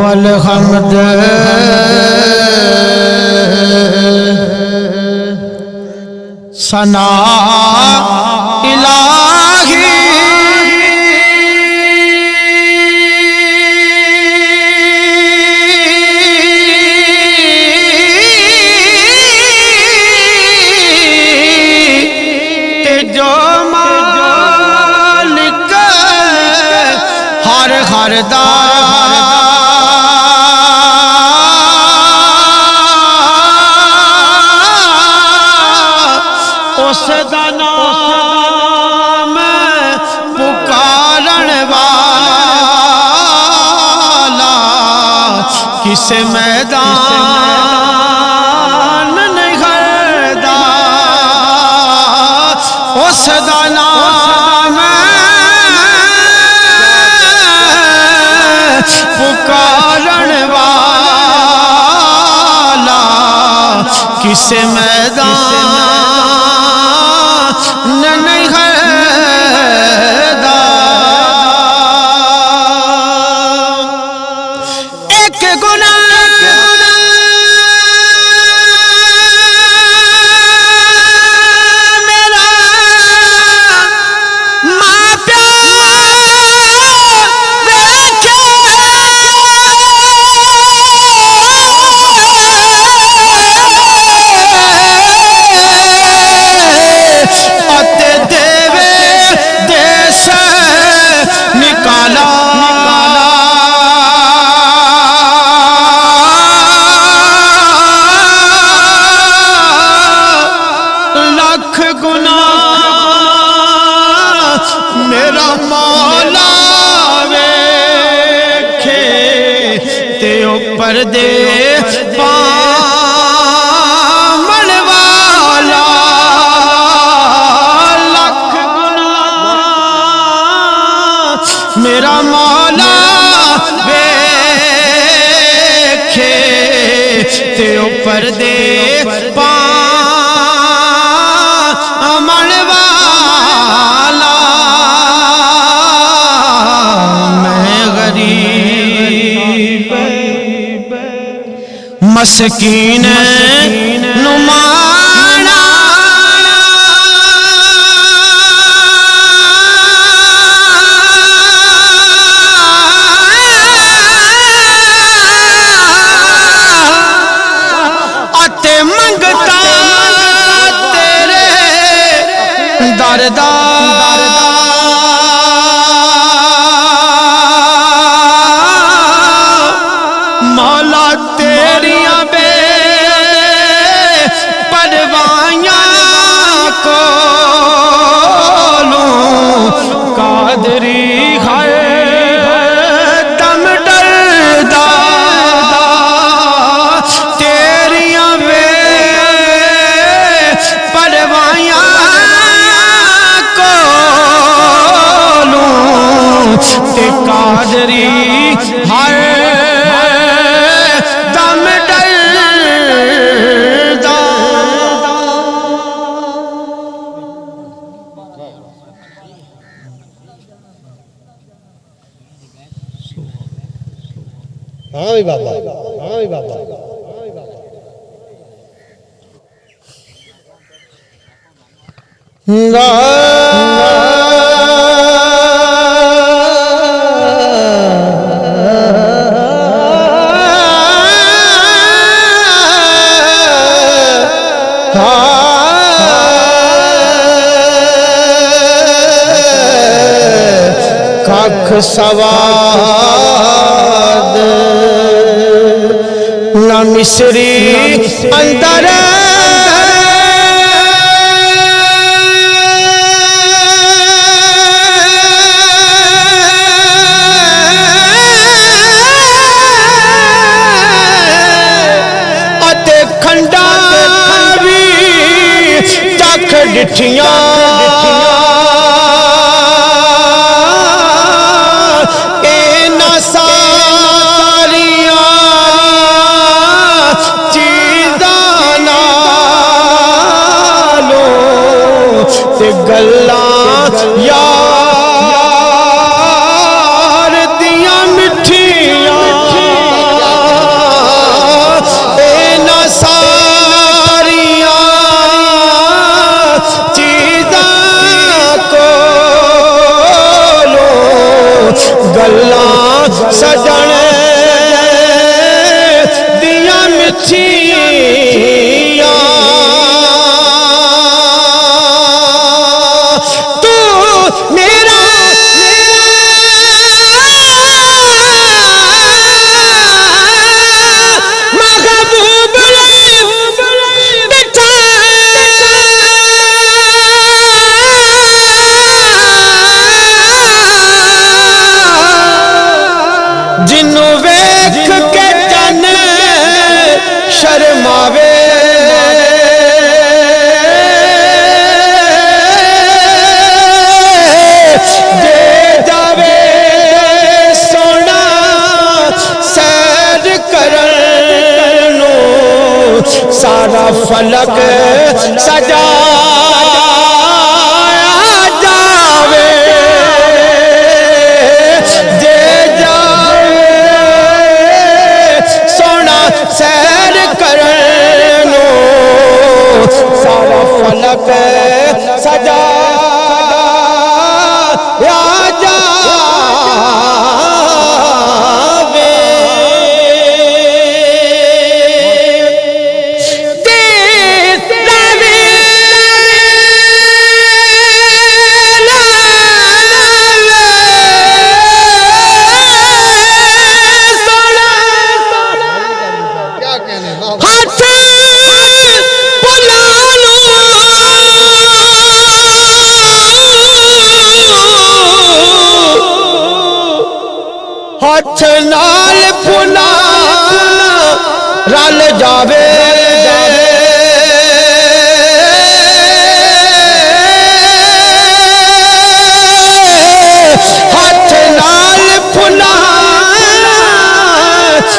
वल हम्द सना इलाही ते जो मालिक हर हर दा उसदा नाम पुकारन वाला किस मैदान नहीं हरदा उसदा नाम पुकारन वाला किस मैदान नहीं हरदा एक गुनाह मेरा माँ प्यार देखे अते देवे देश निकाला लख गुना मेरा मौला वेखे ते ऊपर दे पामन वाला लख गुना मेरा मौला वेखे ते ऊपर दे पामन वाला मैं गरीब मस्कीन नुमाना अते मंगता तेरे दरदा मौला तेरिया बे परवाइयां को कादरी है दम डरदा तेरिया बे परवाइयां को ते कादरी है दम डरदा हाँ भी बाबा, हाँ भी बाबा। कख सवाद न मिसरी अंदर अते खंडा भी चख डिठियां गल्ला यार दिया मिठिया सजन दिया मिठिया तू मेरा महबूब बेटा जिन्नू वेख के जन शर्मावे जे जावे सोना सैर करनो सारा फलक सजा जावे जे सोना सैर करनो सारा फलक सजा जावे क्या कहने वाह हाथ बुला लो हाथ नाल फुला रल जावे